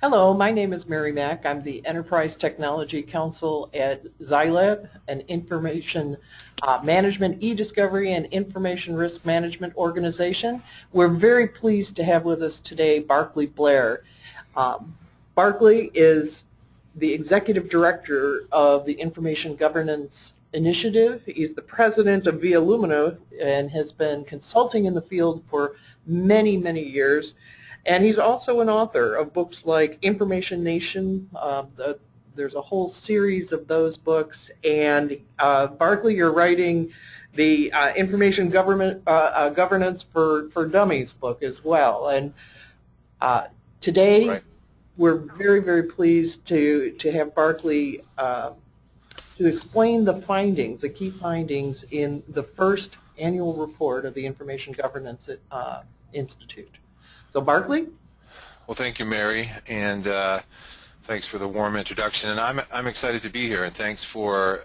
Hello, my name is Mary Mack. I'm the Enterprise Technology Counsel at Xylab, an information management, e-discovery, and information risk management organization. We're very pleased to have with us today Barclay Blair. Barclay is the Executive Director of the Information Governance Initiative. He's the president of Via Lumina and has been consulting in the field for many, many years. And he's also an author of books like Information Nation. There's a whole series of those books. And Barclay, you're writing the Information Governance for Dummies book as well. And today, Right. we're very, very pleased to have Barclay to explain the findings, the key findings in the first annual report of the Information Governance Institute. So Barclay? Well, thank you, Mary, and thanks for the warm introduction. And I'm excited to be here, and thanks for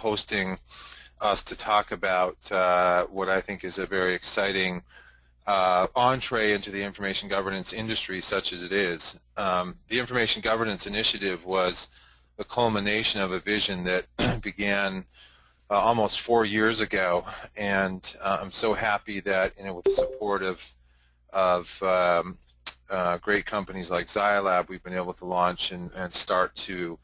hosting us to talk about what I think is a very exciting entree into the information governance industry, such as it is. The Information Governance Initiative was the culmination of a vision that began almost 4 years ago, and I'm so happy that, with the support of great companies like Xylab, we've been able to launch and start to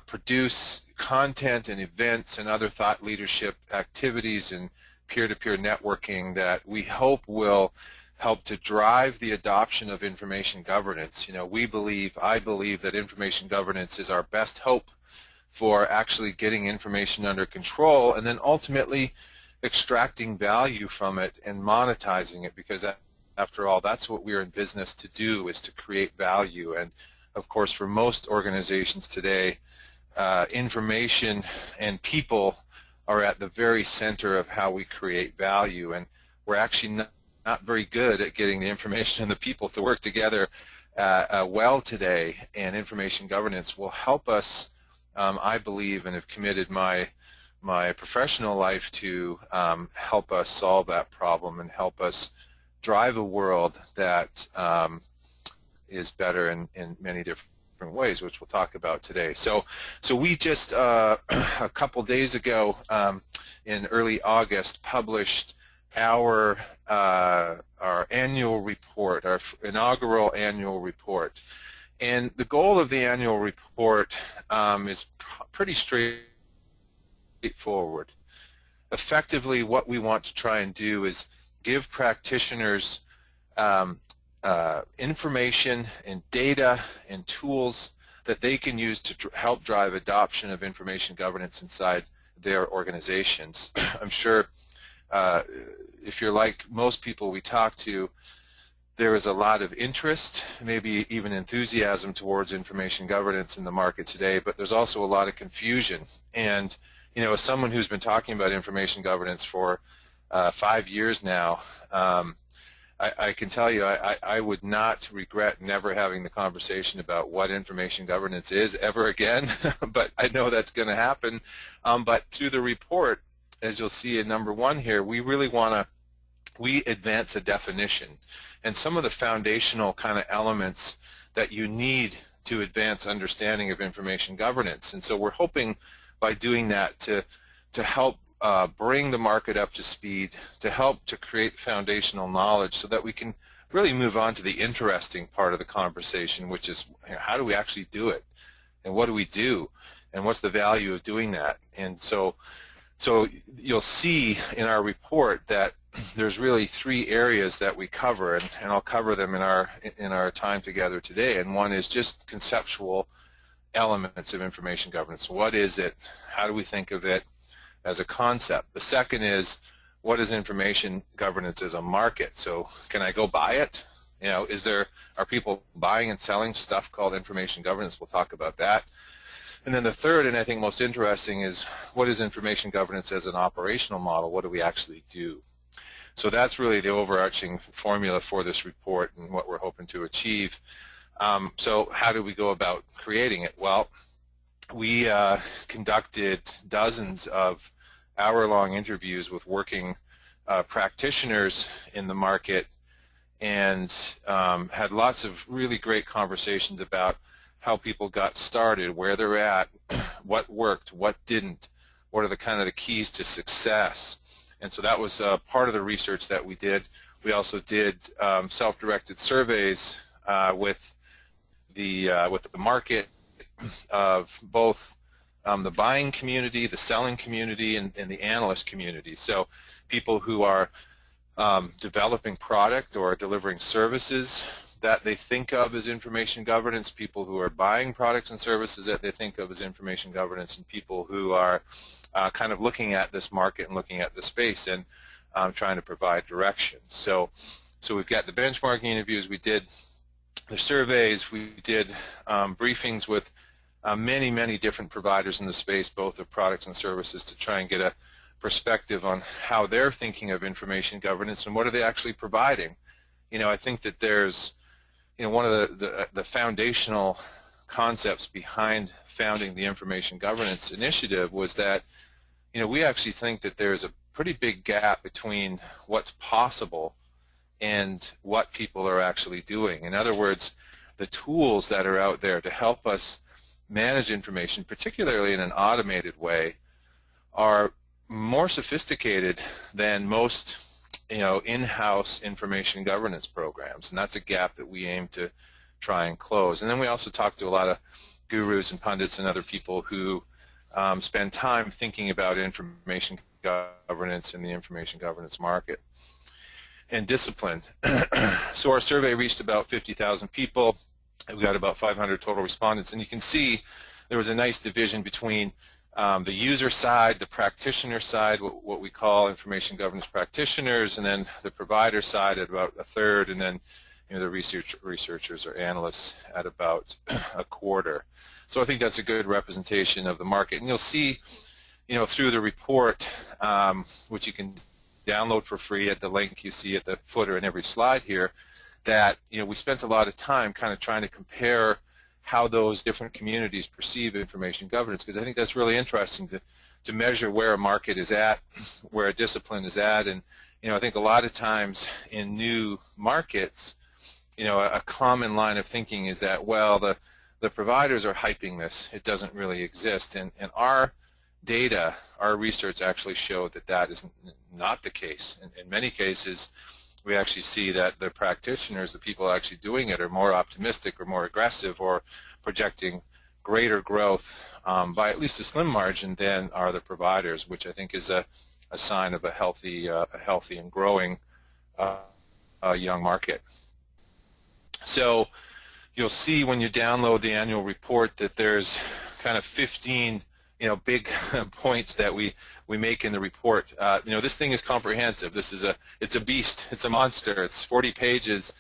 produce content and events and other thought leadership activities and peer-to-peer networking that we hope will help to drive the adoption of information governance. I believe that information governance is our best hope for actually getting information under control and then ultimately extracting value from it and monetizing it, because after all, that's what we're in business to do, is to create value. And of course, for most organizations today, information and people are at the very center of how we create value. And we're actually not very good at getting the information and the people to work together well today. And information governance will help us, I believe, and have committed my professional life to help us solve that problem and help us drive a world that is better in many different ways, which we'll talk about today. So we just a couple days ago, in early August, published our annual report, our inaugural annual report. And the goal of the annual report is pretty straightforward. Effectively, what we want to try and do is give practitioners information and data and tools that they can use to help drive adoption of information governance inside their organizations. I'm sure if you're like most people we talk to, there is a lot of interest, maybe even enthusiasm towards information governance in the market today, but there's also a lot of confusion. And as someone who's been talking about information governance for 5 years now, I can tell you I would not regret never having the conversation about what information governance is ever again, but I know that's going to happen. But through the report, as you'll see in number 1 here, we really we advance a definition and some of the foundational kind of elements that you need to advance understanding of information governance. And so we're hoping by doing that to help bring the market up to speed, to help to create foundational knowledge so that we can really move on to the interesting part of the conversation, which is how do we actually do it, and what do we do, and what's the value of doing that. And so you'll see in our report that there's really 3 areas that we cover, and I'll cover them in our time together today. And one is just conceptual elements of information governance. What is it? How do we think of it as a concept? The second is, what is information governance as a market? So can I go buy it? Are people buying and selling stuff called information governance? We'll talk about that. And then the third, and I think most interesting, is what is information governance as an operational model? What do we actually do? So that's really the overarching formula for this report and what we're hoping to achieve. So how do we go about creating it? Well, we conducted dozens of hour-long interviews with working practitioners in the market and had lots of really great conversations about how people got started, where they're at, what worked, what didn't, what are the kind of the keys to success. And so that was part of the research that we did. We also did self-directed surveys with the market of both the buying community, the selling community, and the analyst community. So people who are developing product or delivering services that they think of as information governance, people who are buying products and services that they think of as information governance, and people who are kind of looking at this market and looking at the space and trying to provide direction. So we've got the benchmarking interviews, we did the surveys, we did briefings with many different providers in the space, both of products and services, to try and get a perspective on how they're thinking of information governance and what are they actually providing. I think that there's, one of the foundational concepts behind founding the Information Governance Initiative was that, we actually think that there's a pretty big gap between what's possible and what people are actually doing. In other words, the tools that are out there to help us manage information, particularly in an automated way, are more sophisticated than most in-house information governance programs, and that's a gap that we aim to try and close. And then we also talk to a lot of gurus and pundits and other people who spend time thinking about information governance in the information governance market. And discipline. So our survey reached about 50,000 people. We got about 500 total respondents, and you can see there was a nice division between the user side, the practitioner side, what we call information governance practitioners, and then the provider side at about a third, and then the researchers or analysts at about a quarter. So I think that's a good representation of the market. And you'll see, through the report, which you can download for free at the link you see at the footer in every slide here, that we spent a lot of time kind of trying to compare how those different communities perceive information governance, because I think that's really interesting to measure where a market is at, where a discipline is at. And I think a lot of times in new markets, a common line of thinking is that, well, the providers are hyping this, it doesn't really exist. And our data, our research actually showed that that is not the case. In many cases, we actually see that the practitioners, the people actually doing it, are more optimistic or more aggressive or projecting greater growth by at least a slim margin than are the providers, which I think is a sign of a healthy and growing young market. So you'll see when you download the annual report that there's kind of 15 big points that we make in the report. This thing is comprehensive. It's a beast. It's a monster. It's 40 pages.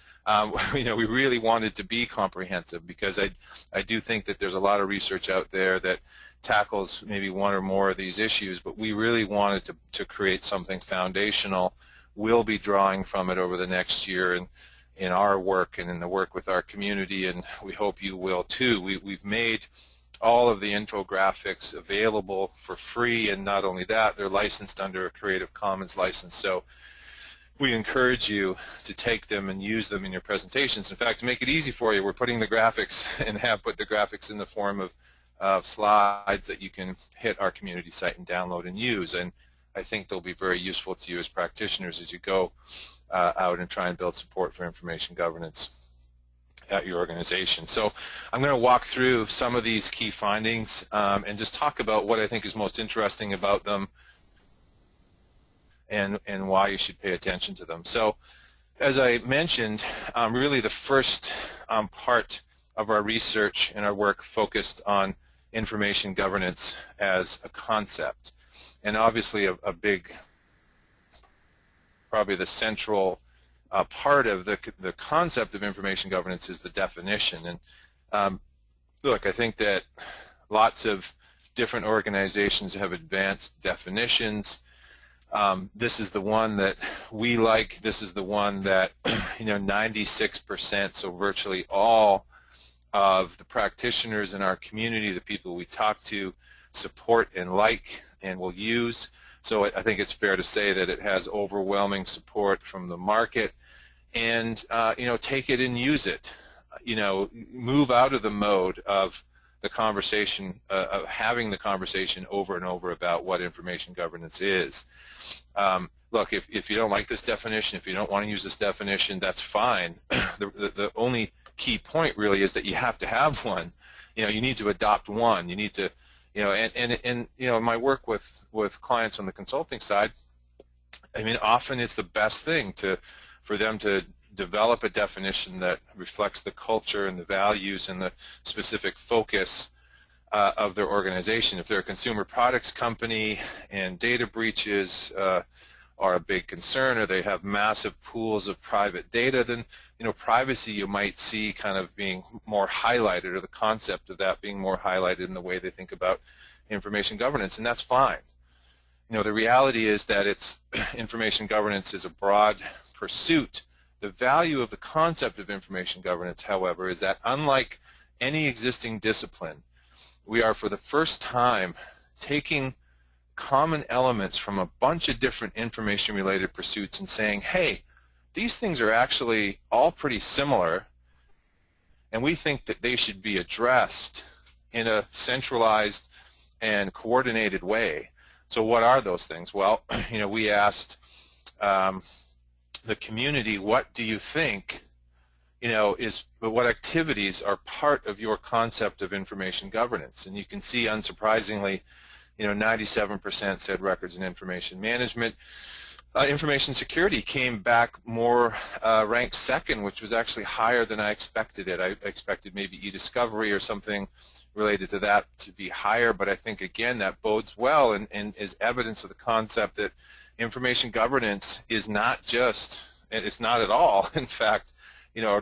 We really wanted to be comprehensive because I do think that there's a lot of research out there that tackles maybe one or more of these issues, but we really wanted to create something foundational. We'll be drawing from it over the next year and in our work and in the work with our community, and we hope you will too. We've made all of the infographics available for free, and not only that, they're licensed under a Creative Commons license. So we encourage you to take them and use them in your presentations. In fact, to make it easy for you, we're putting the graphics and have put the graphics in the form of slides that you can hit our community site and download and use. And I think they'll be very useful to you as practitioners as you go out and try and build support for information governance at your organization. So I'm going to walk through some of these key findings and just talk about what I think is most interesting about them and why you should pay attention to them. So as I mentioned, really the first part of our research and our work focused on information governance as a concept. And obviously a big, probably the central part of the concept of information governance is the definition. And look, I think that lots of different organizations have advanced definitions. This is the one that we like. This is the one that 96%, so virtually all of the practitioners in our community, the people we talk to, support and like and will use. So I think it's fair to say that it has overwhelming support from the market and take it and use it. Move out of the mode of the conversation, of having the conversation over and over about what information governance is. Look, if you don't like this definition, if you don't want to use this definition, that's fine. The only key point really is that you have to have one. You need to adopt one. You need to, and my work with clients on the consulting side, I mean, often it's the best thing for them to develop a definition that reflects the culture and the values and the specific focus of their organization. If they're a consumer products company and data breaches are a big concern, or they have massive pools of private data, then privacy you might see kind of being more highlighted, or the concept of that being more highlighted in the way they think about information governance, and that's fine. The reality is that information governance is a broad pursuit. The value of the concept of information governance, however, is that unlike any existing discipline, we are for the first time taking common elements from a bunch of different information-related pursuits and saying, hey, these things are actually all pretty similar, and we think that they should be addressed in a centralized and coordinated way. So what are those things? Well, we asked the community, what do you think, what activities are part of your concept of information governance? And you can see, unsurprisingly, 97% said records and information management. Information security came back more, ranked second, which was actually higher than I expected it. I expected maybe e-discovery or something related to that to be higher, but I think, again, that bodes well and is evidence of the concept that information governance is not just, it's not at all, in fact,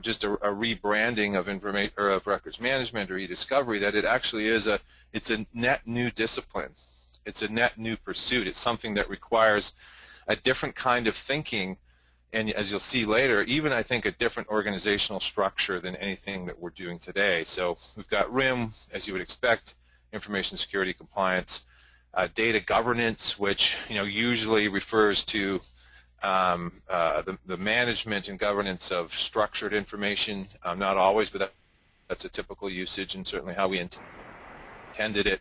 just a rebranding of information or of records management or e-discovery, that it actually is it's a net new discipline. It's a net new pursuit. It's something that requires a different kind of thinking, and as you'll see later, even I think a different organizational structure than anything that we're doing today. So we've got RIM, as you would expect, information security compliance, data governance, which usually refers to the management and governance of structured information. Not always, but that's a typical usage and certainly how we intended it.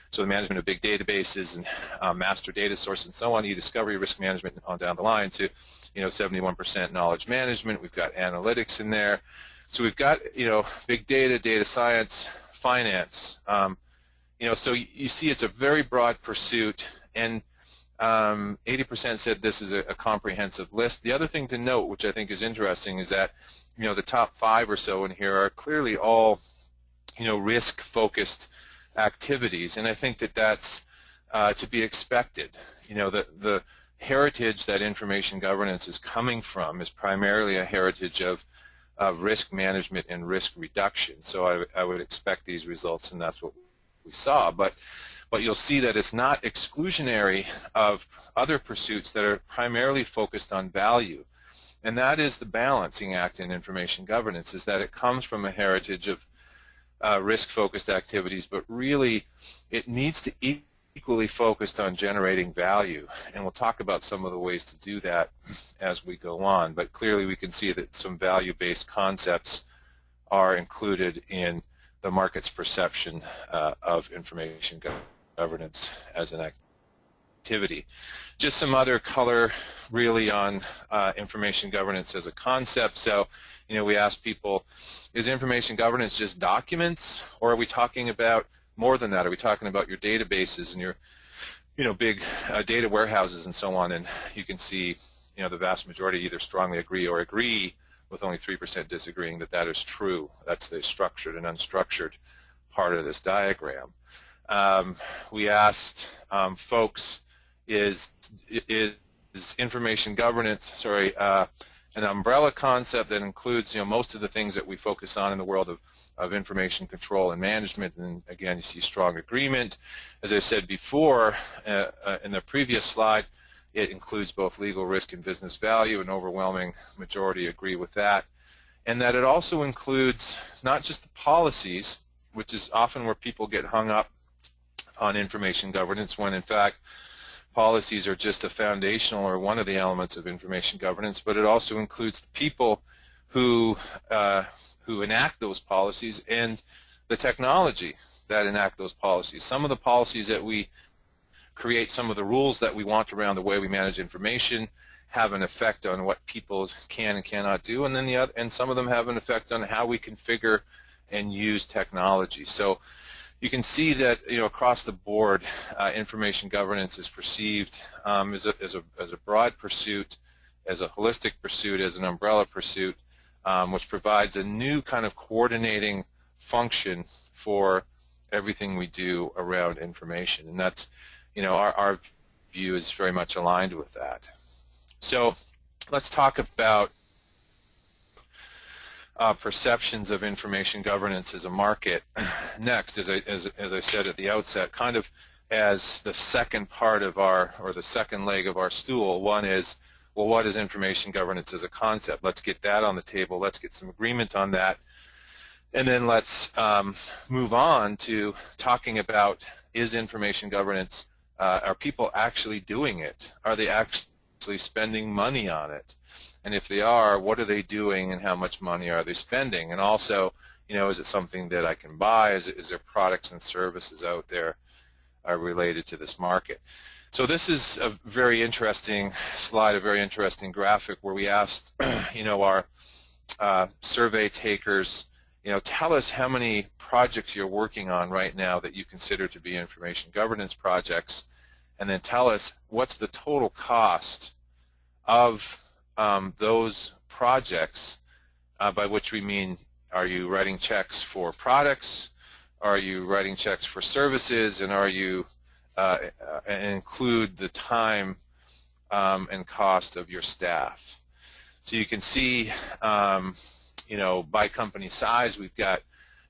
So the management of big databases and master data source and so on, e-discovery, risk management on down the line to 71% knowledge management. We've got analytics in there. So we've got big data, data science, finance. So you see it's a very broad pursuit, and 80% said this is a comprehensive list. The other thing to note, which I think is interesting, is that the top 5 or so in here are clearly all risk-focused activities, and I think that that's to be expected. The heritage that information governance is coming from is primarily a heritage of risk management and risk reduction. So I would expect these results, and that's what we saw. But you'll see that it's not exclusionary of other pursuits that are primarily focused on value. And that is the balancing act in information governance, is that it comes from a heritage of risk-focused activities, but really it needs to equally focused on generating value. And we'll talk about some of the ways to do that as we go on. But clearly we can see that some value-based concepts are included in the market's perception of information governance as an activity. Just some other color really on information governance as a concept. So, we asked people, is information governance just documents, or are we talking about more than that? Are we talking about your databases and your big data warehouses and so on? And you can see the vast majority either strongly agree or agree, with only 3% disagreeing that is true. That's the structured and unstructured part of this diagram. We asked folks, is information governance, an umbrella concept that includes most of the things that we focus on in the world of information control and management? And again, you see strong agreement. As I said before in the previous slide, it includes both legal risk and business value. An overwhelming majority agree with that. And that it also includes not just the policies, which is often where people get hung up on information governance, when in fact policies are just a foundational or one of the elements of information governance, but it also includes the people who enact those policies and the technology that enact those policies. Some of the policies that we create, some of the rules that we want around the way we manage information have an effect on what people can and cannot do, and then some of them have an effect on how we configure and use technology. So you can see that, you know, across the board, information governance is perceived as a broad pursuit, as a holistic pursuit, as an umbrella pursuit, which provides a new kind of coordinating function for everything we do around information. And that's, you know, our view is very much aligned with that. So let's talk about perceptions of information governance as a market next, as I said at the outset, kind of as the second part of our, or the second leg of our stool. One is, well, what is information governance as a concept? Let's get that on the table. Let's get some agreement on that. And then let's move on to talking about, is information governance, are people actually doing it? Are they actually spending money on it? And if they are, what are they doing and how much money are they spending? And also, you know, is it something that I can buy? Is there products and services out there related to this market? So this is a very interesting slide, a very interesting graphic where we asked, you know, our survey takers, you know, tell us how many projects you're working on right now that you consider to be information governance projects, and then tell us what's the total cost of those projects, by which we mean, are you writing checks for products, are you writing checks for services, and are you include the time and cost of your staff. So you can see, you know, by company size, we've got,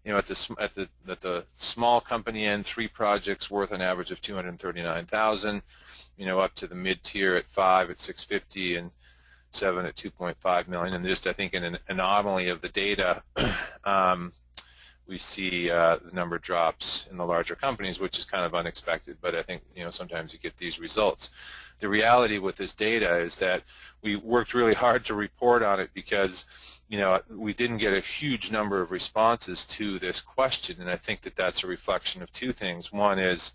you know, at the small company end, 3 projects worth an average of $239,000, you know, up to the mid-tier at 5 at $650, and 7 at $2.5 million. And just, I think, in an anomaly of the data, we see the number drops in the larger companies, which is kind of unexpected, but I think, you know, sometimes you get these results. The reality with this data is that we worked really hard to report on it because, you know, we didn't get a huge number of responses to this question, and I think that that's a reflection of 2 things. One is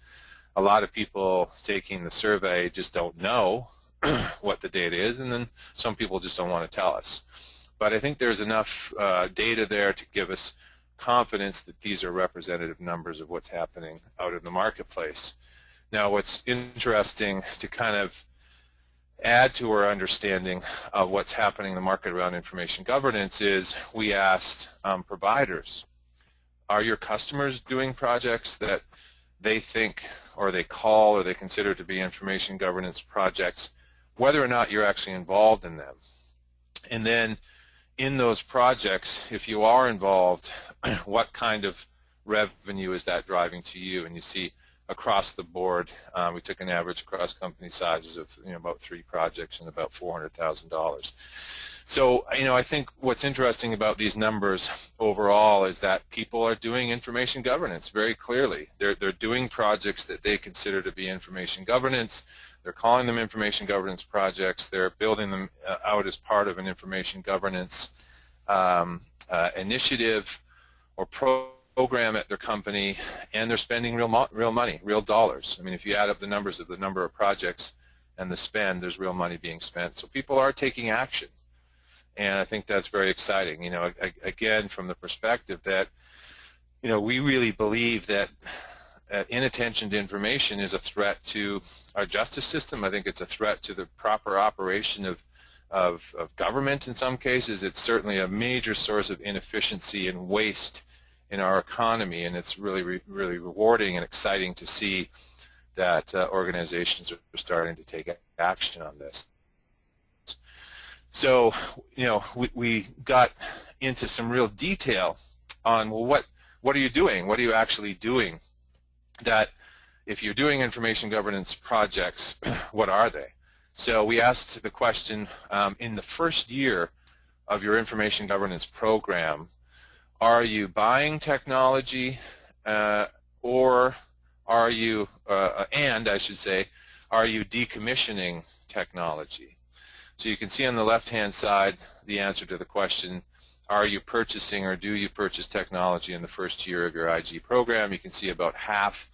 a lot of people taking the survey just don't know what the data is, and then some people just don't want to tell us. But I think there's enough data there to give us confidence that these are representative numbers of what's happening out in the marketplace. Now, what's interesting to kind of add to our understanding of what's happening in the market around information governance is we asked providers, are your customers doing projects that they think or they call or they consider to be information governance projects, whether or not you're actually involved in them? And then in those projects, if you are involved, what kind of revenue is that driving to you? And you see across the board, we took an average across company sizes of, you know, about 3 projects and about $400,000. So, you know, I think what's interesting about these numbers overall is that people are doing information governance very clearly. They're doing projects that they consider to be information governance. They're calling them information governance projects. They're building them out as part of an information governance initiative or program at their company, and they're spending real money, real dollars. I mean, if you add up the numbers of the number of projects and the spend, there's real money being spent. So people are taking action, and I think that's very exciting. You know, again, from the perspective that, you know, we really believe that inattention to information is a threat to our justice system. I think it's a threat to the proper operation of government in some cases. It's certainly a major source of inefficiency and waste in our economy, and it's really rewarding and exciting to see that organizations are starting to take action on this. So, you know, we got into some real detail on, well, what are you doing? What are you actually doing? That if you're doing information governance projects, what are they? So we asked the question, in the first year of your information governance program, are you buying technology, or are you, and I should say, are you decommissioning technology? So you can see on the left-hand side the answer to the question, are you purchasing or do you purchase technology in the first year of your IG program? You can see about half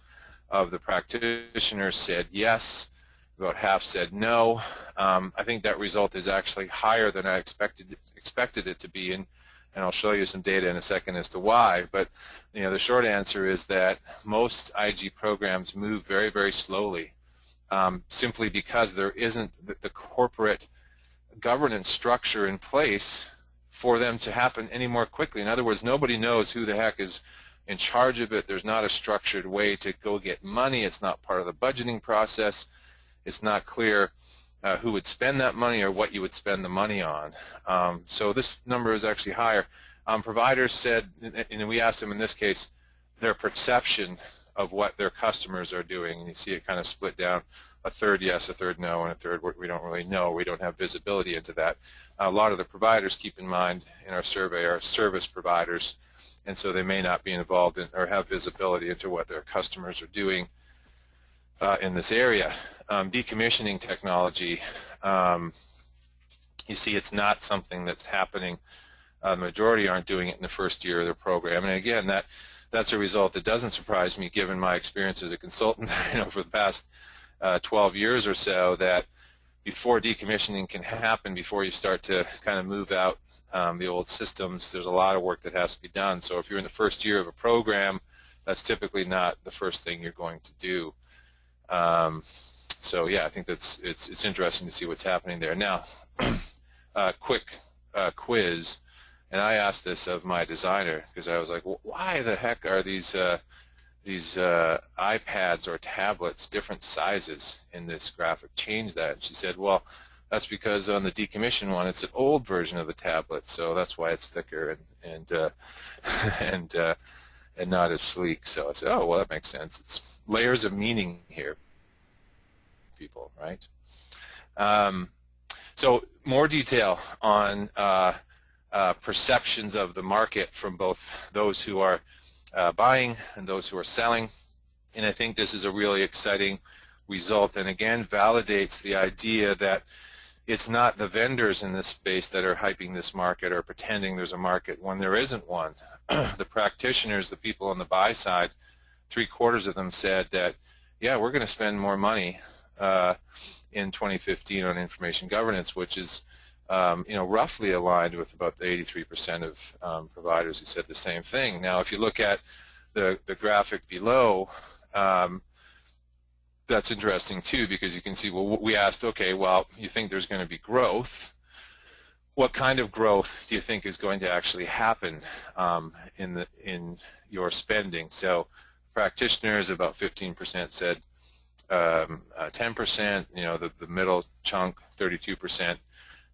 of the practitioners said yes, about half said no. I think that result is actually higher than I expected it to be, and I'll show you some data in a second as to why. But the short answer is that most IG programs move very, very slowly, simply because there isn't the corporate governance structure in place for them to happen any more quickly. In other words, nobody knows who the heck is in charge of it. There's not a structured way to go get money. It's not part of the budgeting process. It's not clear who would spend that money or what you would spend the money on. So this number is actually higher. Providers said, and we asked them in this case, their perception of what their customers are doing, and you see it kind of split down, a third yes, a third no, and a third we don't really know. We don't have visibility into that. A lot of the providers, keep in mind, in our survey are service providers, and so they may not be involved in or have visibility into what their customers are doing in this area. Decommissioning technology, you see it's not something that's happening. The majority aren't doing it in the first year of their program, and again, that's a result that doesn't surprise me given my experience as a consultant for the past 12 years or so, that before decommissioning can happen, before you start to kind of move out the old systems, there's a lot of work that has to be done. So if you're in the first year of a program, that's typically not the first thing you're going to do. So yeah, I think it's interesting to see what's happening there. Now, quick quiz, and I asked this of my designer because I was like, well, why the heck are these iPads or tablets different sizes in this graphic? Change that. And she said, well, that's because on the decommissioned one, it's an old version of the tablet, so that's why it's thicker and not as sleek. So I said, oh, well, that makes sense. It's layers of meaning here, people, right? So more detail on perceptions of the market from both those who are buying and those who are selling, and I think this is a really exciting result, and again validates the idea that it's not the vendors in this space that are hyping this market or pretending there's a market when there isn't one. The practitioners, the people on the buy side, 3/4 of them said that, yeah, we're going to spend more money in 2015 on information governance, which is roughly aligned with about the 83% of providers who said the same thing. Now, if you look at the graphic below, that's interesting too, because you can see, well, we asked, okay, well, you think there's going to be growth. What kind of growth do you think is going to actually happen in your spending? So practitioners, about 15% said 10%, the middle chunk, 32%,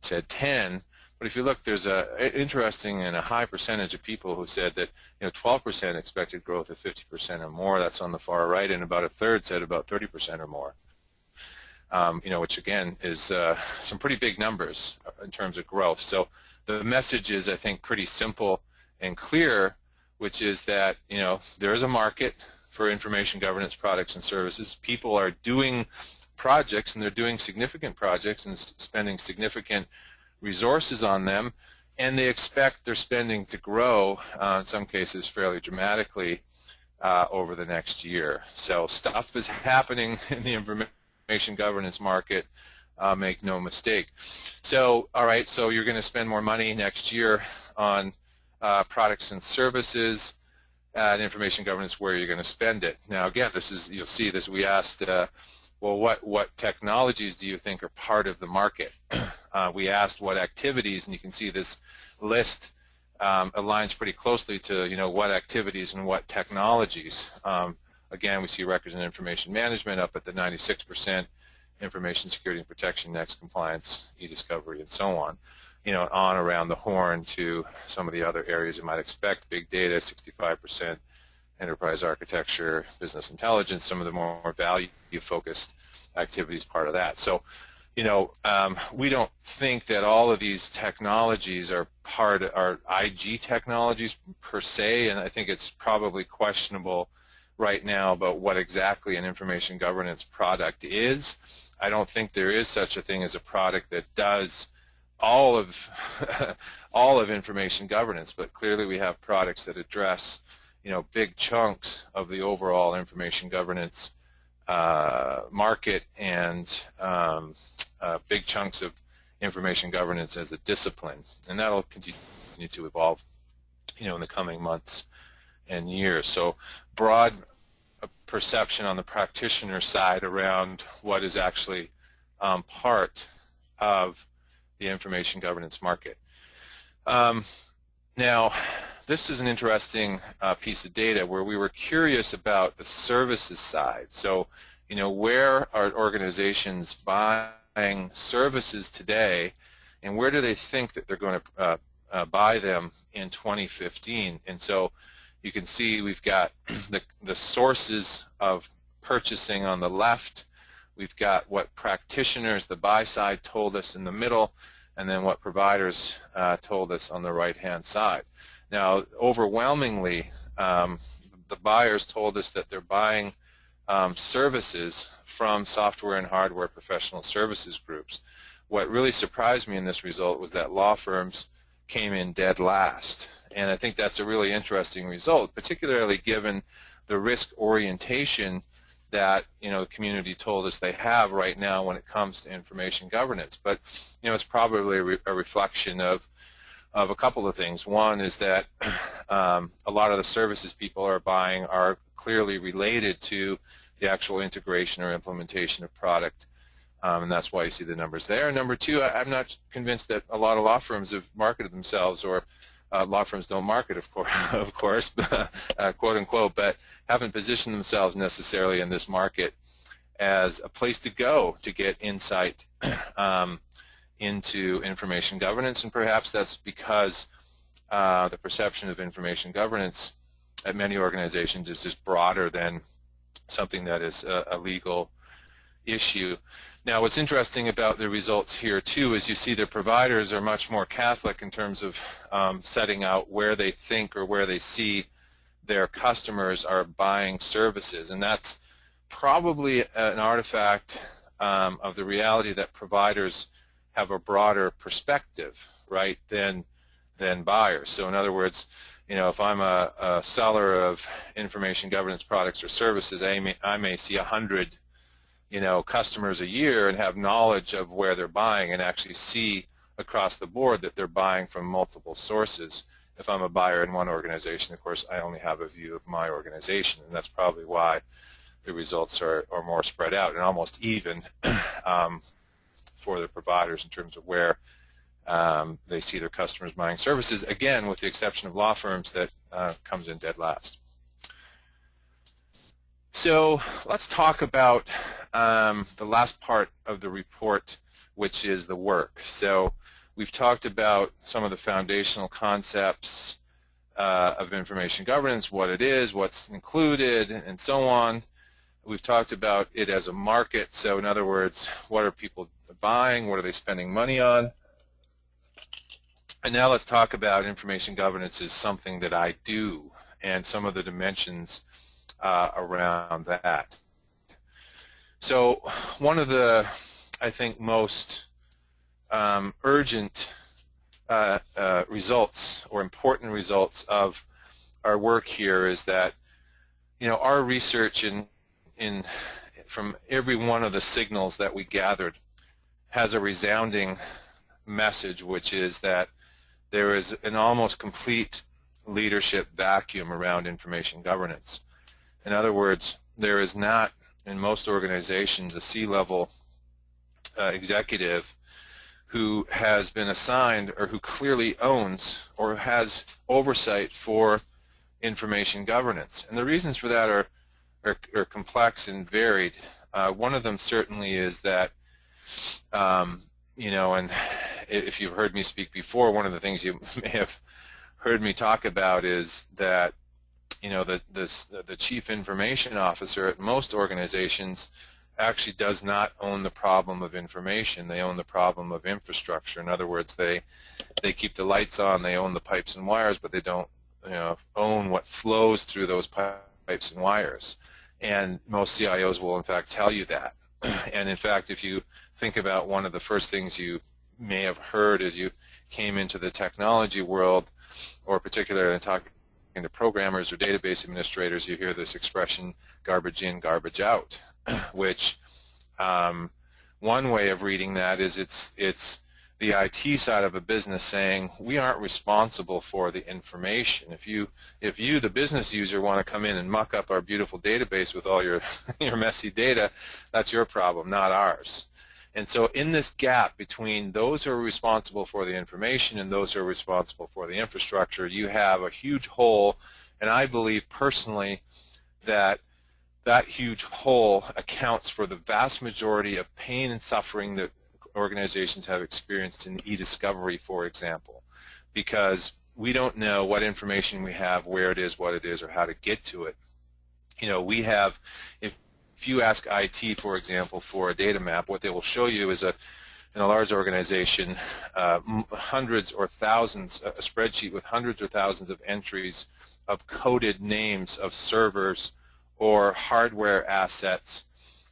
said 10. But if you look, there's an interesting and a high percentage of people who said that 12% expected growth of 50% or more. That's on the far right, and about a third said about 30% or more. Which again is some pretty big numbers in terms of growth. So the message is, I think, pretty simple and clear, which is that there is a market for information governance products and services. People are doing projects, and they're doing significant projects and spending significant resources on them, and they expect their spending to grow, in some cases fairly dramatically, over the next year. So stuff is happening in the information governance market, make no mistake. So, all right, so you're going to spend more money next year on products and services and information governance. Where you're going to spend it. Now, again, this is, you'll see this, we asked, well, what technologies do you think are part of the market? We asked what activities, and you can see this list aligns pretty closely to what activities and what technologies. Again, we see records and information management up at the 96%, information security and protection, next compliance, e-discovery, and so on. On around the horn to some of the other areas you might expect. Big data, 65%. Enterprise architecture, business intelligence, some of the more value-focused activities part of that. So, we don't think that all of these technologies are IG technologies per se, and I think it's probably questionable right now about what exactly an information governance product is. I don't think there is such a thing as a product that does all of all of information governance, but clearly we have products that address, you know, big chunks of the overall information governance market, and big chunks of information governance as a discipline, and that'll continue to evolve, you know, in the coming months and years. So broad perception on the practitioner side around what is actually part of the information governance market. Now, this is an interesting piece of data where we were curious about the services side. So, you know, where are organizations buying services today, and where do they think that they're going to buy them in 2015? And so you can see we've got the sources of purchasing on the left. We've got what practitioners, the buy side, told us in the middle, and then what providers told us on the right-hand side. Now, overwhelmingly, the buyers told us that they're buying services from software and hardware professional services groups. What really surprised me in this result was that law firms came in dead last. And I think that's a really interesting result, particularly given the risk orientation that, you know, the community told us they have right now when it comes to information governance. But, you know, it's probably a reflection of a couple of things. One is that a lot of the services people are buying are clearly related to the actual integration or implementation of product, and that's why you see the numbers there. And number two, I'm not convinced that a lot of law firms have marketed themselves, or law firms don't market, of course, quote unquote, but haven't positioned themselves necessarily in this market as a place to go to get insight into information governance. And perhaps that's because the perception of information governance at many organizations is just broader than something that is a legal issue. Now, what's interesting about the results here too is you see the providers are much more Catholic in terms of setting out where they think or where they see their customers are buying services, and that's probably an artifact of the reality that providers have a broader perspective, right, than buyers. So in other words, you know, if I'm a seller of information governance products or services, I may see 100, you know, customers a year and have knowledge of where they're buying and actually see across the board that they're buying from multiple sources. If I'm a buyer in one organization, of course, I only have a view of my organization, and that's probably why the results are more spread out and almost even for the providers in terms of where they see their customers buying services, again, with the exception of law firms that comes in dead last. So let's talk about the last part of the report, which is the work. So we've talked about some of the foundational concepts of information governance, what it is, what's included, and so on. We've talked about it as a market. So in other words, what are people buying? What are they spending money on? And now let's talk about information governance as something that I do and some of the dimensions around that. So one of the, I think, most urgent results or important results of our work here is that, you know, our research from every one of the signals that we gathered has a resounding message, which is that there is an almost complete leadership vacuum around information governance. In other words, there is not in most organizations a C-level executive who has been assigned or who clearly owns or has oversight for information governance. And the reasons for that are complex and varied. One of them certainly is that, you know, and if you've heard me speak before, one of the things you may have heard me talk about is that, you know, the chief information officer at most organizations actually does not own the problem of information. They own the problem of infrastructure. In other words, they keep the lights on, they own the pipes and wires, but they don't, you know, own what flows through those pipes pipes and wires. And most CIOs will in fact tell you that. And in fact, if you think about one of the first things you may have heard as you came into the technology world, or particularly talking to programmers or database administrators, you hear this expression, garbage in, garbage out, which one way of reading that is it's the IT side of a business saying we aren't responsible for the information. If you, the business user, want to come in and muck up our beautiful database with all your your messy data, that's your problem, not ours. And so in this gap between those who are responsible for the information and those who are responsible for the infrastructure, you have a huge hole, and I believe personally that that huge hole accounts for the vast majority of pain and suffering that organizations have experienced in e-discovery, for example, because we don't know what information we have, where it is, what it is, or how to get to it. You know, we have, if you ask IT, for example, for a data map, what they will show you is in a large organization, hundreds or thousands, a spreadsheet with hundreds or thousands of entries of coded names of servers or hardware assets,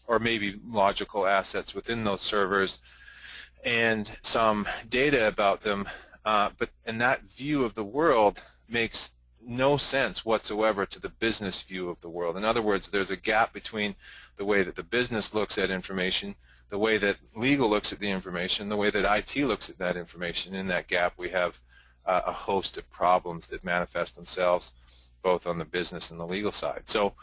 or maybe logical assets within those servers, and some data about them, and that view of the world makes no sense whatsoever to the business view of the world. In other words, there's a gap between the way that the business looks at information, the way that legal looks at the information, the way that IT looks at that information. In that gap, we have a host of problems that manifest themselves both on the business and the legal side. So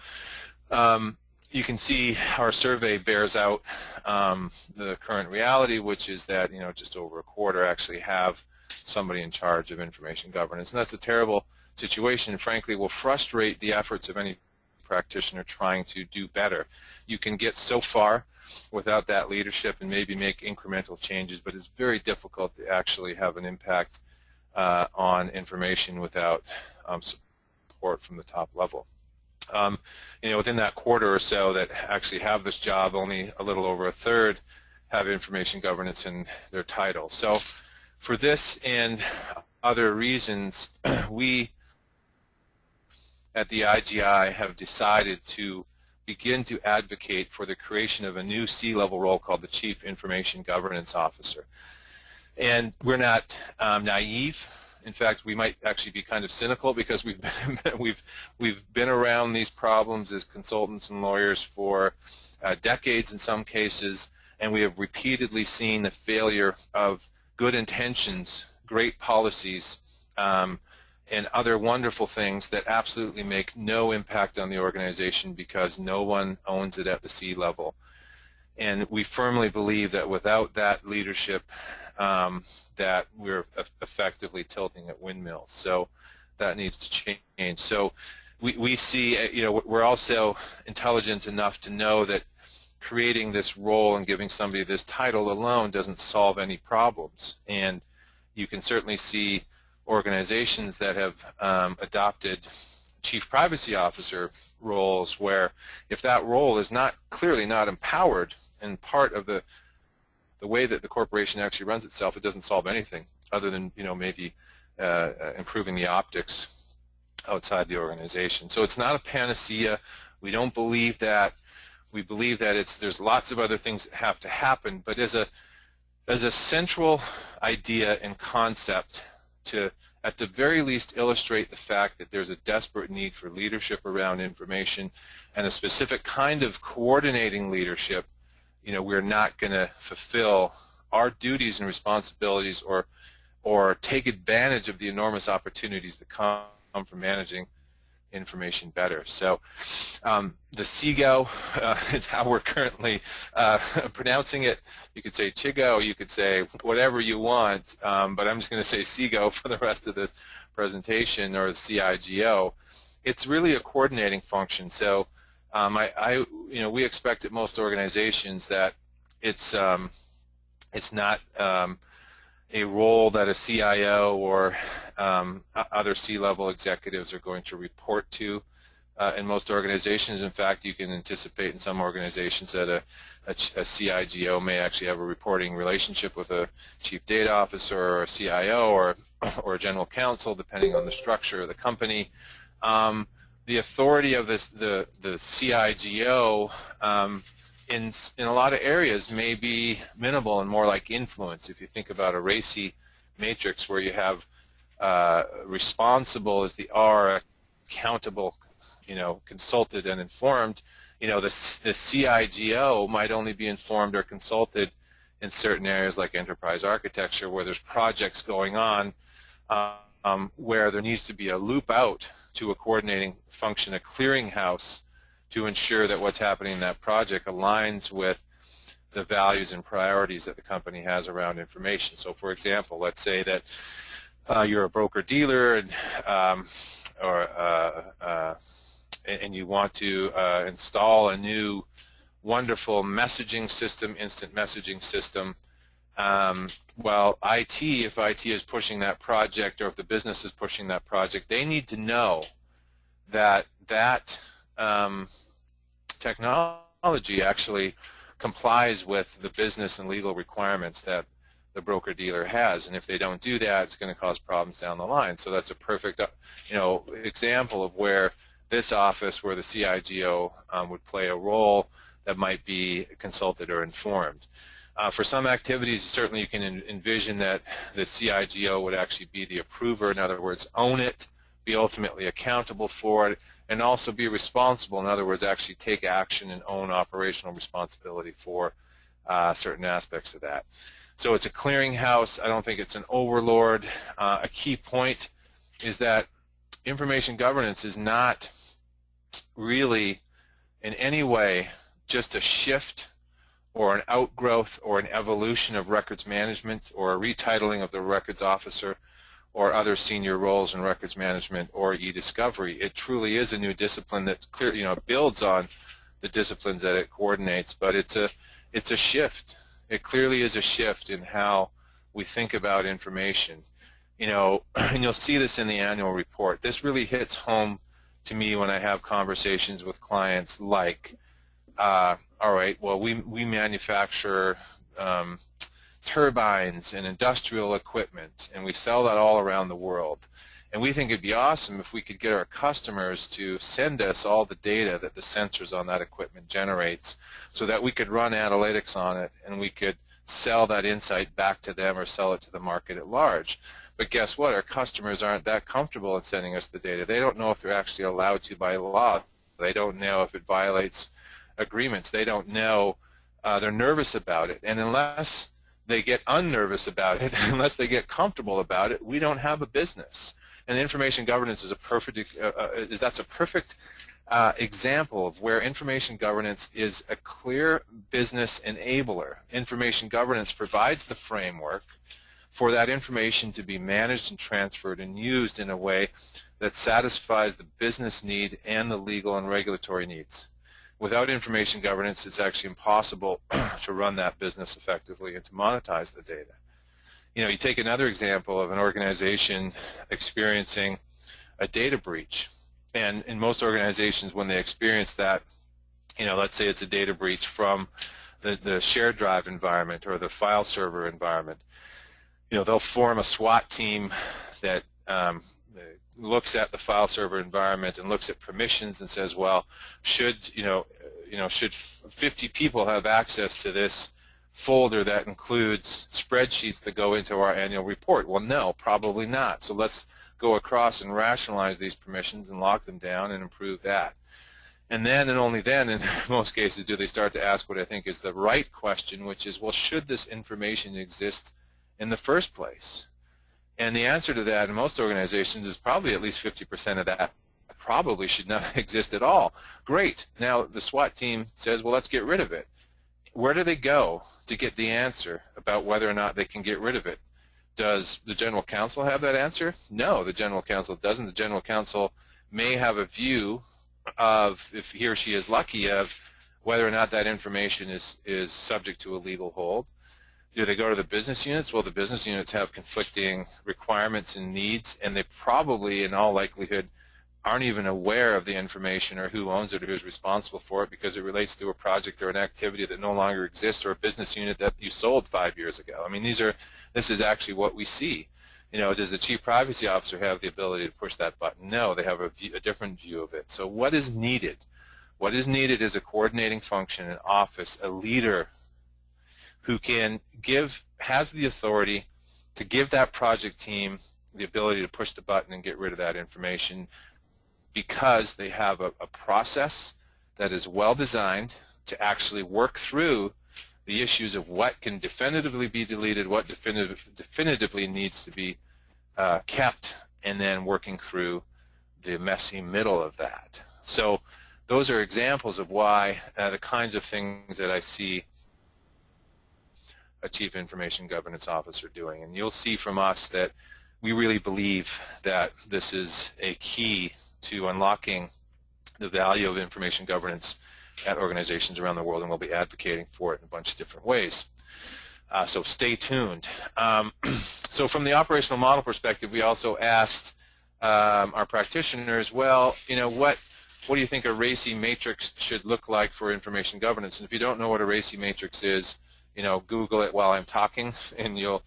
you can see our survey bears out the current reality, which is that, you know, just over a quarter actually have somebody in charge of information governance, and that's a terrible situation, and frankly will frustrate the efforts of any practitioner trying to do better. You can get so far without that leadership and maybe make incremental changes, but it's very difficult to actually have an impact on information without support from the top level. You know, within that quarter or so that actually have this job, only a little over a third have information governance in their title. So for this and other reasons, we at the IGI have decided to begin to advocate for the creation of a new C-level role called the Chief Information Governance Officer. And we're not naive. In fact, we might actually be kind of cynical because we've been around these problems as consultants and lawyers for decades in some cases, and we have repeatedly seen the failure of good intentions, great policies, and other wonderful things that absolutely make no impact on the organization because no one owns it at the C level. And we firmly believe that without that leadership, that we're effectively tilting at windmills. So that needs to change. So we see, you know, we're also intelligent enough to know that creating this role and giving somebody this title alone doesn't solve any problems. And you can certainly see organizations that have adopted chief privacy officer roles where if that role is not clearly not empowered and part of the way that the corporation actually runs itself, it doesn't solve anything other than, you know, maybe improving the optics outside the organization. So it's not a panacea. We don't believe that. We believe that there's lots of other things that have to happen, but as a central idea and concept to at the very least illustrate the fact that there's a desperate need for leadership around information and a specific kind of coordinating leadership, you know, we're not going to fulfill our duties and responsibilities or take advantage of the enormous opportunities that come from managing information better. So the CIGO is how we're currently pronouncing it. You could say CHIGO, you could say whatever you want, but I'm just going to say CIGO for the rest of this presentation, or the CIGO. It's really a coordinating function. So you know, we expect at most organizations that it's not a role that a CIO or other C-level executives are going to report to in most organizations. In fact, you can anticipate in some organizations that a CIGO may actually have a reporting relationship with a chief data officer or a CIO or a general counsel, depending on the structure of the company. the authority of the CIGO in a lot of areas may be minimal and more like influence. If you think about a RACI matrix where you have responsible as the R, accountable, consulted and informed, the CIGO might only be informed or consulted in certain areas like enterprise architecture where there's projects going on where there needs to be a loop out to a coordinating function, a clearinghouse, to ensure that what's happening in that project aligns with the values and priorities that the company has around information. So for example, let's say that you're a broker-dealer and you want to install a new wonderful messaging system, instant messaging system. Well, if IT is pushing that project, or if the business is pushing that project, they need to know that technology actually complies with the business and legal requirements that the broker-dealer has, and if they don't do that, it's going to cause problems down the line. So that's a perfect, example of where this office, where the CIGO would play a role that might be consulted or informed. For some activities, certainly you can envision that the CIGO would actually be the approver, in other words, own it, be ultimately accountable for it, and also be responsible, in other words, actually take action and own operational responsibility for certain aspects of that. So it's a clearinghouse. I don't think it's an overlord. A key point is that information governance is not really in any way just a shift or an outgrowth or an evolution of records management or a retitling of the records officer or other senior roles in records management or e-discovery. It truly is a new discipline that builds on the disciplines that it coordinates, but it's a shift. It clearly is a shift in how we think about information. And you'll see this in the annual report. This really hits home to me when I have conversations with clients like, all right, well, we manufacture turbines and industrial equipment, and we sell that all around the world. And we think it'd be awesome if we could get our customers to send us all the data that the sensors on that equipment generates so that we could run analytics on it and we could sell that insight back to them or sell it to the market at large. But guess what? Our customers aren't that comfortable in sending us the data. They don't know if they're actually allowed to by law. They don't know if it violates agreements. They don't know. They're nervous about it. And unless they get unnervous about it, unless they get comfortable about it, we don't have a business. And information governance is a perfect example of where information governance is a clear business enabler. Information governance provides the framework for that information to be managed and transferred and used in a way that satisfies the business need and the legal and regulatory needs. Without information governance, it's actually impossible to run that business effectively and to monetize the data. You take another example of an organization experiencing a data breach. And in most organizations, when they experience that, let's say it's a data breach from the shared drive environment or the file server environment, they'll form a SWAT team that looks at the file server environment and looks at permissions and says, well, should 50 people have access to this folder that includes spreadsheets that go into our annual report? Well, no, probably not. So let's go across and rationalize these permissions and lock them down and improve that. And then and only then, in most cases, do they start to ask what I think is the right question, which is, well, should this information exist in the first place? And the answer to that in most organizations is probably at least 50% of that probably should not exist at all. Great. Now the SWAT team says, well, let's get rid of it. Where do they go to get the answer about whether or not they can get rid of it? Does the general counsel have that answer? No, the general counsel doesn't. The general counsel may have a view of, if he or she is lucky, of whether or not that information is subject to a legal hold. Do they go to the business units? Well, the business units have conflicting requirements and needs, and they probably, in all likelihood, aren't even aware of the information or who owns it or who's responsible for it because it relates to a project or an activity that no longer exists or a business unit that you sold 5 years ago. I mean, this is actually what we see. does the Chief Privacy Officer have the ability to push that button? No, they have a different view of it. So what is needed? What is needed is a coordinating function, an office, a leader who has the authority to give that project team the ability to push the button and get rid of that information, because they have a process that is well designed to actually work through the issues of what can definitively be deleted, what definitively needs to be kept, and then working through the messy middle of that. So those are examples of why the kinds of things that I see a Chief Information Governance Officer doing. And you'll see from us that we really believe that this is a key to unlocking the value of information governance at organizations around the world, and we'll be advocating for it in a bunch of different ways. So stay tuned. So from the operational model perspective, we also asked our practitioners, well, what do you think a RACI matrix should look like for information governance? And if you don't know what a RACI matrix is, Google it while I'm talking, and you'll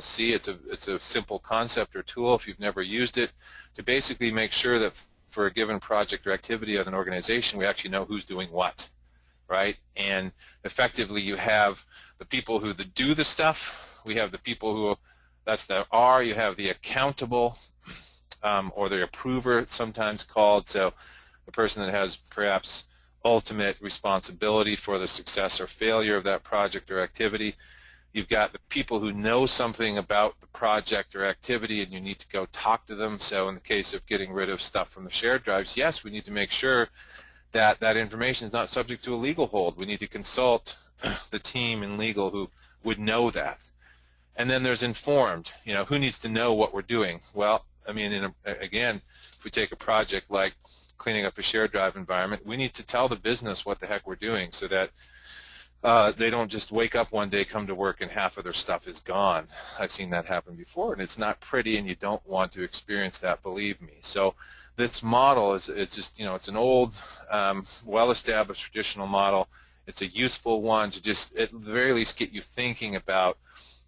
see it's a simple concept or tool, if you've never used it, to basically make sure that for a given project or activity at an organization, we actually know who's doing what, right? And effectively, you have the people who do the stuff. We have the people who, that's the R. You have the accountable, or the approver, it's sometimes called. So the person that has perhaps ultimate responsibility for the success or failure of that project or activity. You've got the people who know something about the project or activity, and you need to go talk to them. So in the case of getting rid of stuff from the shared drives, yes, we need to make sure that that information is not subject to a legal hold. We need to consult the team in legal who would know that. And then there's informed. Who needs to know what we're doing? Well, I mean, again, if we take a project like cleaning up a shared drive environment, we need to tell the business what the heck we're doing, so that they don't just wake up one day, come to work, and half of their stuff is gone. I've seen that happen before, and it's not pretty, and you don't want to experience that, believe me. So this model it's just, it's an old, well-established traditional model. It's a useful one to just, at the very least, get you thinking about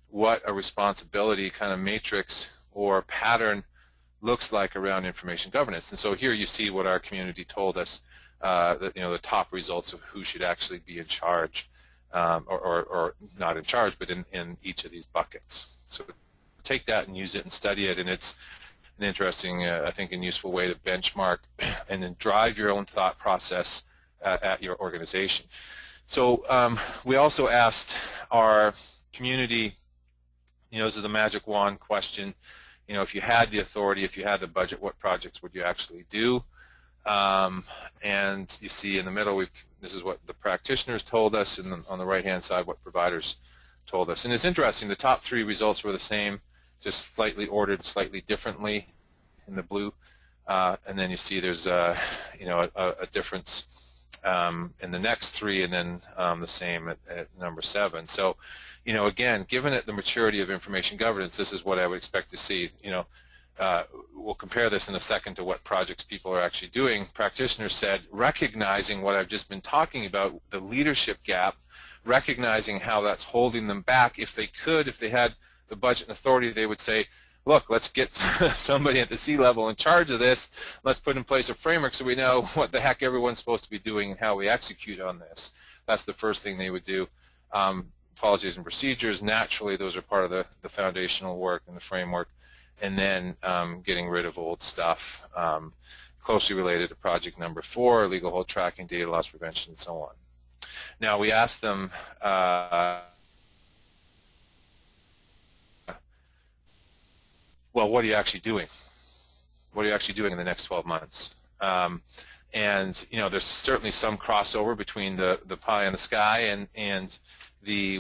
what a responsibility kind of matrix or pattern looks like around information governance. And so here you see what our community told us, that, the top results of who should actually be in charge, or not in charge, but in each of these buckets. So take that and use it and study it, and it's an interesting, I think, and useful way to benchmark and then drive your own thought process at your organization. So we also asked our community, this is the magic wand question, if you had the authority, if you had the budget, what projects would you actually do? And you see in the middle, this is what the practitioners told us, and on the right-hand side, what providers told us. And it's interesting, the top three results were the same, just slightly ordered slightly differently in the blue. And then you see there's a difference in the next three, and then the same at number 7. So, again, given it the maturity of information governance, this is what I would expect to see. We'll compare this in a second to what projects people are actually doing. Practitioners said, recognizing what I've just been talking about, the leadership gap, recognizing how that's holding them back. If they had the budget and authority, they would say, look, let's get somebody at the C-level in charge of this. Let's put in place a framework so we know what the heck everyone's supposed to be doing and how we execute on this. That's the first thing they would do. Policies and procedures, naturally, those are part of the foundational work and the framework. And then getting rid of old stuff, closely related to project number 4, legal hold tracking, data loss prevention, and so on. Now, we asked them, well, what are you actually doing? What are you actually doing in the next 12 months? And there's certainly some crossover between the pie in the sky and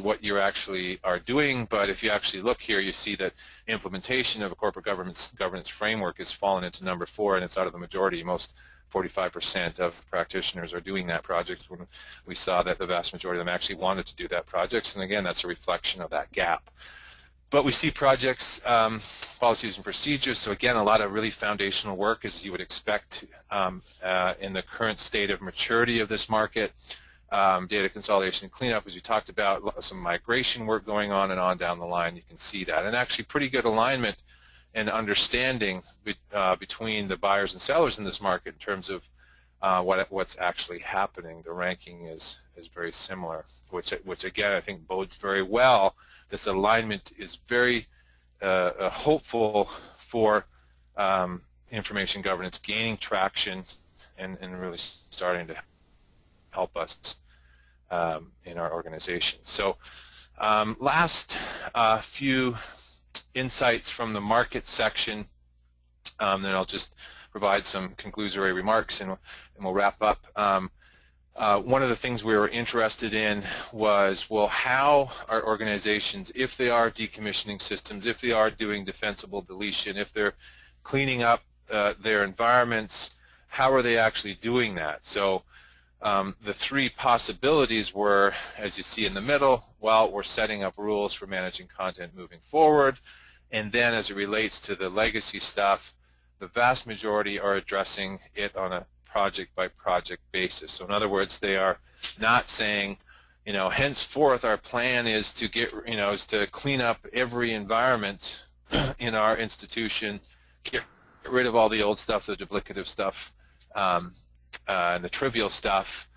what you actually are doing, but if you actually look here, you see that implementation of a corporate governance framework has fallen into number 4, and it's out of the majority. Most 45% of practitioners are doing that project, when we saw that the vast majority of them actually wanted to do that project, and again, that's a reflection of that gap. But we see projects, policies and procedures, so again, a lot of really foundational work, as you would expect in the current state of maturity of this market. Data consolidation and cleanup, as you talked about, some migration work going on and on down the line. You can see that, and actually pretty good alignment and understanding between the buyers and sellers in this market in terms of what's actually happening. The ranking is very similar, which again I think bodes very well. This alignment is very hopeful for information governance gaining traction and really starting to help us in our organization. So last few insights from the market section, then I'll just provide some conclusory remarks and we'll wrap up. One of the things we were interested in was, well, how are organizations, if they are decommissioning systems, if they are doing defensible deletion, if they're cleaning up their environments, how are they actually doing that? So the three possibilities were, as you see in the middle, well, we're setting up rules for managing content moving forward, and then as it relates to the legacy stuff, the vast majority are addressing it on a project-by-project basis. So in other words, they are not saying, you know, henceforth our plan is to get, you know, is to clean up every environment in our institution, get rid of all the old stuff, the duplicative stuff, and the trivial stuff.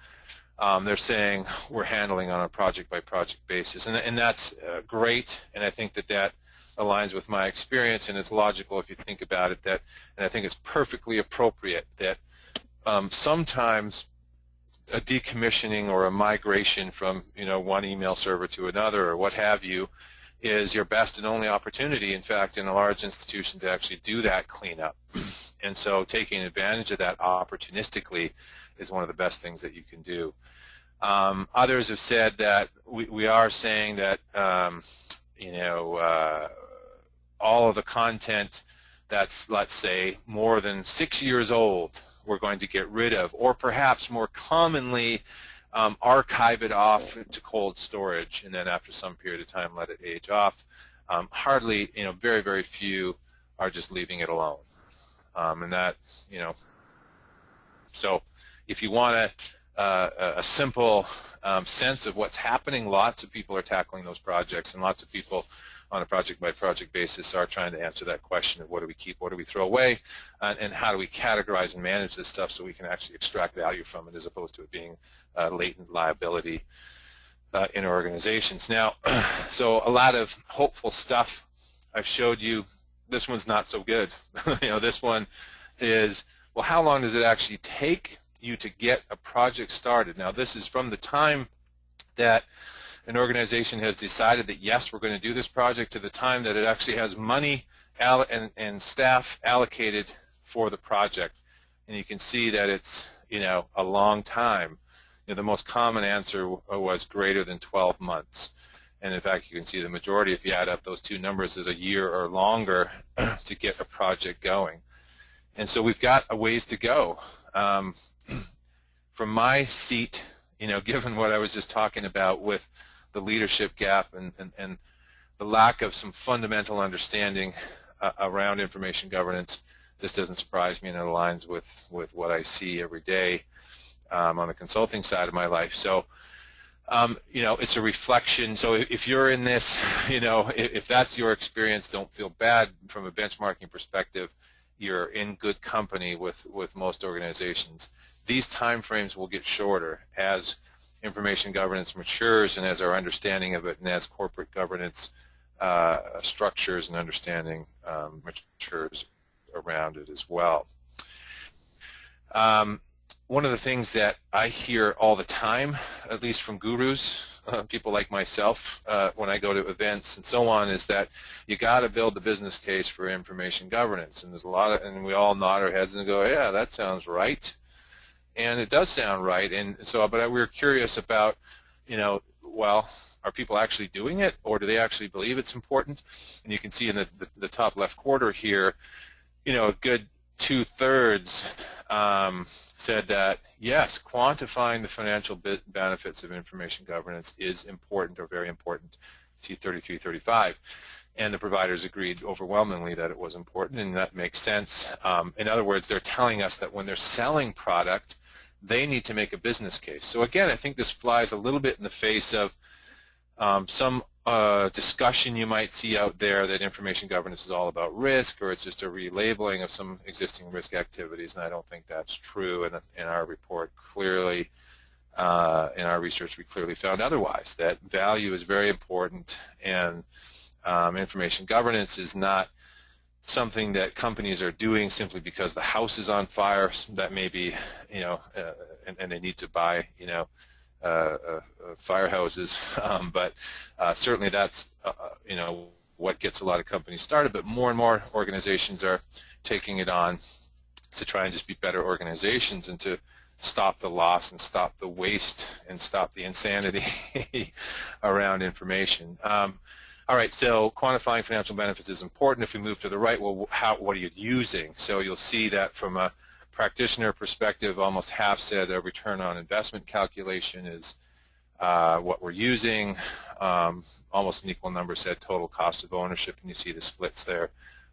They're saying we're handling on a project-by-project basis, and that's great, and I think that aligns with my experience, and it's logical if you think about it, and I think it's perfectly appropriate that sometimes a decommissioning or a migration from, you know, one email server to another or what have you is your best and only opportunity, in fact, in a large institution to actually do that cleanup. And so taking advantage of that opportunistically is one of the best things that you can do. Others have said that we are saying that, you know, all of the content that's, let's say, more than 6 years old, we're going to get rid of, or perhaps more commonly archive it off into cold storage, and then after some period of time let it age off. Hardly, you know, very, very few are just leaving it alone. And that, you know, so if you want a simple sense of what's happening, lots of people are tackling those projects, and lots of people on a project-by-project basis are trying to answer that question of what do we keep, what do we throw away, and how do we categorize and manage this stuff so we can actually extract value from it as opposed to it being latent liability in our organizations. Now, so a lot of hopeful stuff I've showed you. This one's not so good. You know, this one is, well, how long does it actually take you to get a project started? Now, this is from the time that an organization has decided that, yes, we're going to do this project, to the time that it actually has money and staff allocated for the project. And you can see that it's, you know, a long time. You know, the most common answer was greater than 12 months. And in fact, you can see the majority, if you add up those two numbers, is a year or longer to get a project going. And so we've got a ways to go. From my seat, you know, given what I was just talking about with the leadership gap and the lack of some fundamental understanding around information governance, this doesn't surprise me, and it aligns with what I see every day on the consulting side of my life. So, you know, it's a reflection. So if you're in this, you know, if that's your experience, don't feel bad. From a benchmarking perspective, you're in good company with most organizations. These time frames will get shorter as information governance matures and as our understanding of it and as corporate governance structures and understanding matures around it as well. One of the things that I hear all the time, at least from gurus, people like myself, when I go to events and so on, is that you got to build the business case for information governance. And there's a lot of, and we all nod our heads and go, yeah, that sounds right. And it does sound right. And so, but we're curious about, you know, well, are people actually doing it, or do they actually believe it's important? And you can see in the top left quarter here, you know, a good 2/3 said that, yes, quantifying the financial benefits of information governance is important or very important, see 33, 35. And the providers agreed overwhelmingly that it was important, and that makes sense. In other words, they're telling us that when they're selling product, they need to make a business case. So again, I think this flies a little bit in the face of some discussion you might see out there that information governance is all about risk, or it's just a relabeling of some existing risk activities, and I don't think that's true. And in our report, clearly, in our research, we clearly found otherwise, that value is very important, and information governance is not something that companies are doing simply because the house is on fire. That may be, and they need to buy, firehouses, but certainly that's what gets a lot of companies started. But more and more organizations are taking it on to try and just be better organizations and to stop the loss and stop the waste and stop the insanity around information. All right, so quantifying financial benefits is important. If we move to the right, well, what are you using? So you'll see that from a practitioner perspective, almost half said a return on investment calculation is what we're using. Almost an equal number said total cost of ownership, and you see the splits there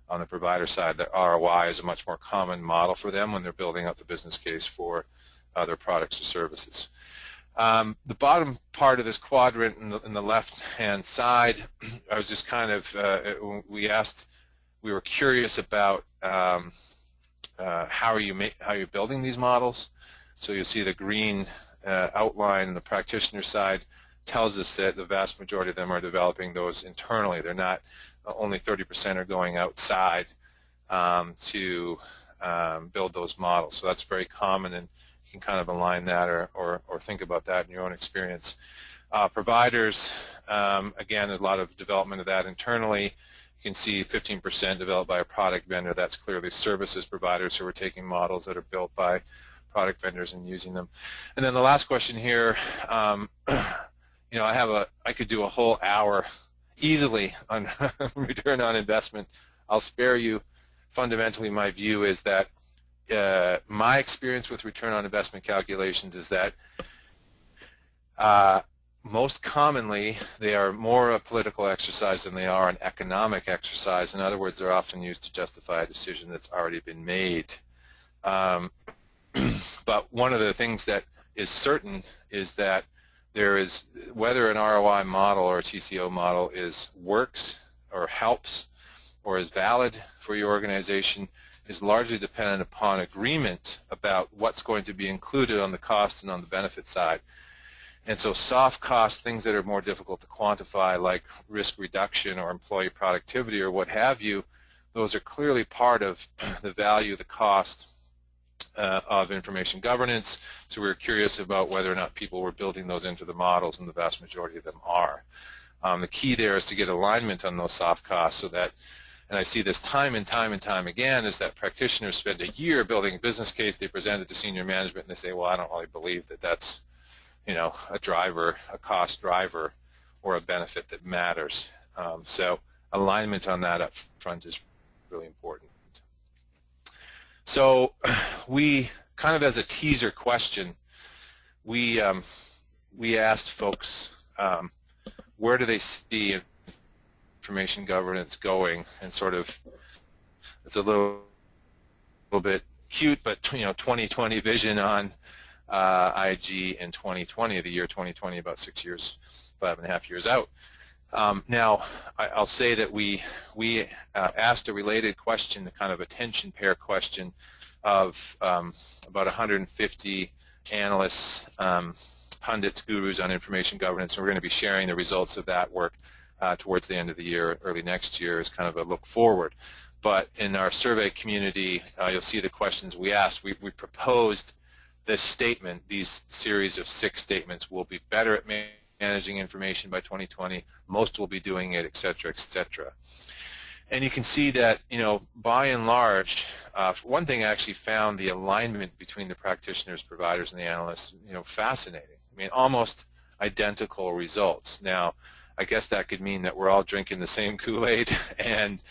on the provider side. The ROI is a much more common model for them when they're building up the business case for their products or services. The bottom part of this quadrant in the left-hand side, I was just kind of, we were curious about how are you building these models. So you'll see the green outline on the practitioner side tells us that the vast majority of them are developing those internally. They're not, only 30% are going outside to build those models. So that's very common, and you can kind of align that or think about that in your own experience. Providers, again, there's a lot of development of that internally. You can see 15% developed by a product vendor. That's clearly services providers who are taking models that are built by product vendors and using them. And then the last question here, I could do a whole hour easily on return on investment. I'll spare you. Fundamentally, my view is that my experience with return on investment calculations is that most commonly they are more a political exercise than they are an economic exercise. In other words, they're often used to justify a decision that's already been made. But one of the things that is certain is that there is, whether an ROI model or a TCO model works or helps or is valid for your organization, is largely dependent upon agreement about what's going to be included on the cost and on the benefit side. And so soft costs, things that are more difficult to quantify, like risk reduction or employee productivity or what have you, those are clearly part of the value, the cost of information governance. So we were curious about whether or not people were building those into the models, and the vast majority of them are. The key there is to get alignment on those soft costs so that, and I see this time and time and time again, is that practitioners spend a year building a business case, they present it to senior management, and they say, well, I don't really believe that that's a driver, a cost driver, or a benefit that matters. So alignment on that up front is really important. So we, kind of as a teaser question, we asked folks, where do they see information governance going, and sort of, it's a little bit cute, but 2020 vision on IG in 2020, the year 2020, about 6 years, 5.5 years out. Now, I'll say that we asked a related question, a kind of attention pair question of about 150 analysts, pundits, gurus on information governance, and we're going to be sharing the results of that work towards the end of the year, early next year, as kind of a look forward. But in our survey community, you'll see the questions we asked. We proposed this statement, these series of 6 statements: will be better at managing information by 2020, most will be doing it, et cetera, et cetera. And you can see that, by and large, for one thing, I actually found the alignment between the practitioners, providers, and the analysts, fascinating. I mean, almost identical results. Now, I guess that could mean that we're all drinking the same Kool-Aid and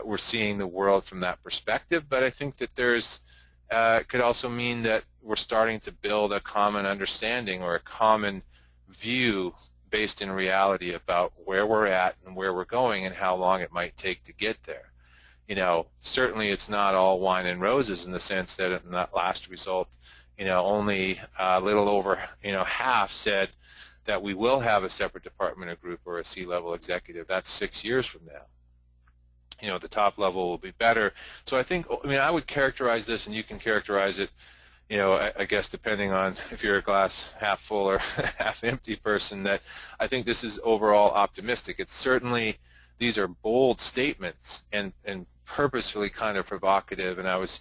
we're seeing the world from that perspective, but I think that there's it could also mean that we're starting to build a common understanding or a common view based in reality about where we're at and where we're going and how long it might take to get there. Certainly it's not all wine and roses, in the sense that in that last result, only a little over, half said that we will have a separate department or group or a C-level executive. That's 6 years from now. You know, the top level will be better. So I think, I mean, I would characterize this, and you can characterize it, you know, I guess depending on if you're a glass half full or half empty person, that I think this is overall optimistic. It's certainly, these are bold statements and purposefully kind of provocative, and I was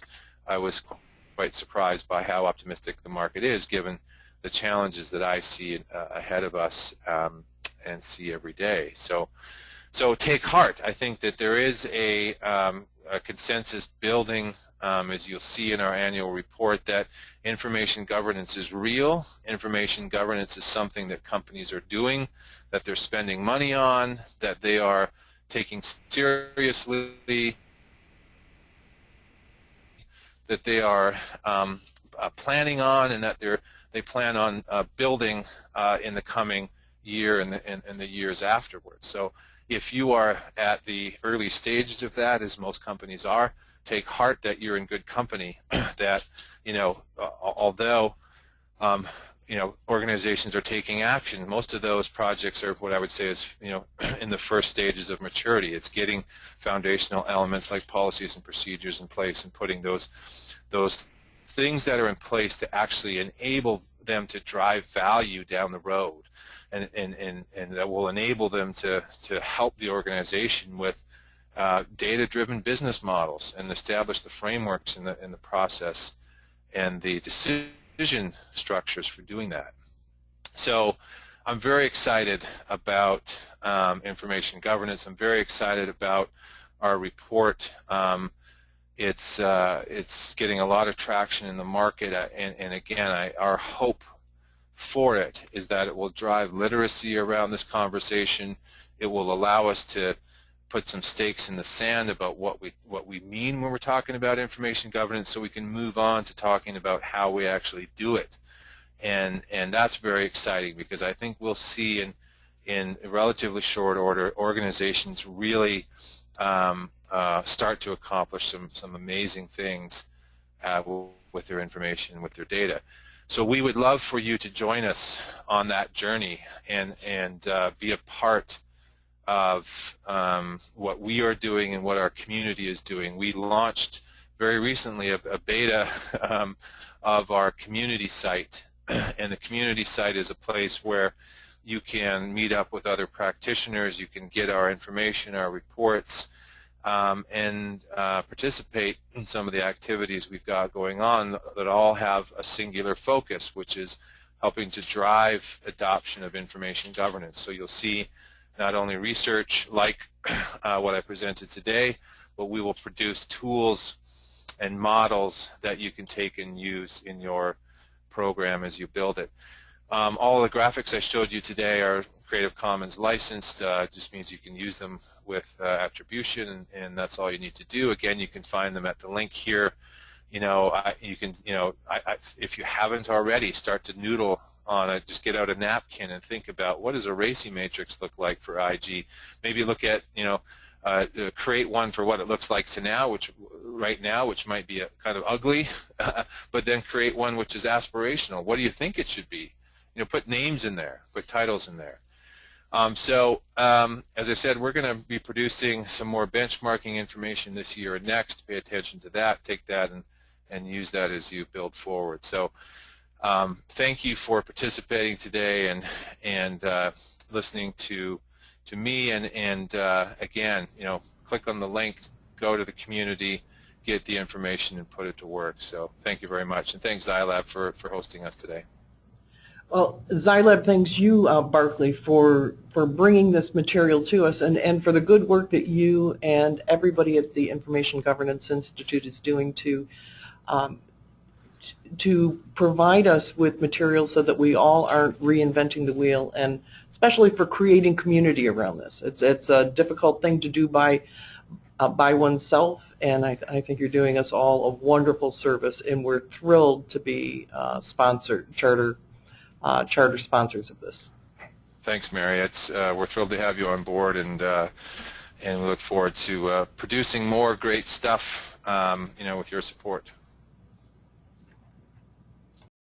quite surprised by how optimistic the market is given the challenges that I see ahead of us and see every day. So take heart. I think that there is a consensus building, as you'll see in our annual report, that information governance is real. Information governance is something that companies are doing, that they're spending money on, that they are taking seriously, that they are planning on, and that they plan on building in the coming year and the years afterwards. So if you are at the early stages of that, as most companies are, take heart that you're in good company. That, you know, although you know, organizations are taking action, most of those projects are what I would say is, you know, in the first stages of maturity. It's getting foundational elements like policies and procedures in place and putting those things that are in place to actually enable them to drive value down the road, and that will enable them to help the organization with data-driven business models and establish the frameworks in the process and the decision structures for doing that. So I'm very excited about information governance. I'm very excited about our report. It's getting a lot of traction in the market, and again, our hope for it is that it will drive literacy around this conversation. It will allow us to put some stakes in the sand about what we mean when we're talking about information governance, so we can move on to talking about how we actually do it. And that's very exciting, because I think we'll see in relatively short order organizations really start to accomplish some amazing things with their information, with their data. So we would love for you to join us on that journey and be a part of what we are doing and what our community is doing. We launched very recently a beta of our community site, and the community site is a place where you can meet up with other practitioners, you can get our information, our reports, and participate in some of the activities we've got going on that all have a singular focus, which is helping to drive adoption of information governance. So you'll see not only research like what I presented today, but we will produce tools and models that you can take and use in your program as you build it. All the graphics I showed you today are Creative Commons licensed. Just means you can use them with attribution, and that's all you need to do. Again, you can find them at the link here. You know, if you haven't already, start to noodle on it. Just get out a napkin and think about, what does a RACI matrix look like for IG? Maybe look at, you know, create one for what it looks like right now, which might be kind of ugly, but then create one which is aspirational. What do you think it should be? You know, put names in there, put titles in there. As I said, we're going to be producing some more benchmarking information this year and next. Pay attention to that. Take that and use that as you build forward. So thank you for participating today and listening to me. And again, you know, click on the link, go to the community, get the information, and put it to work. So thank you very much, and thanks Zilab for hosting us today. Well, Zilab thanks you, Barclay, for bringing this material to us, and for the good work that you and everybody at the Information Governance Institute is doing to provide us with material so that we all aren't reinventing the wheel, and especially for creating community around this. It's a difficult thing to do by oneself, and I think you're doing us all a wonderful service, and we're thrilled to be charter sponsors of this. Thanks, Mary. We're thrilled to have you on board, and we look forward to producing more great stuff, you know, with your support.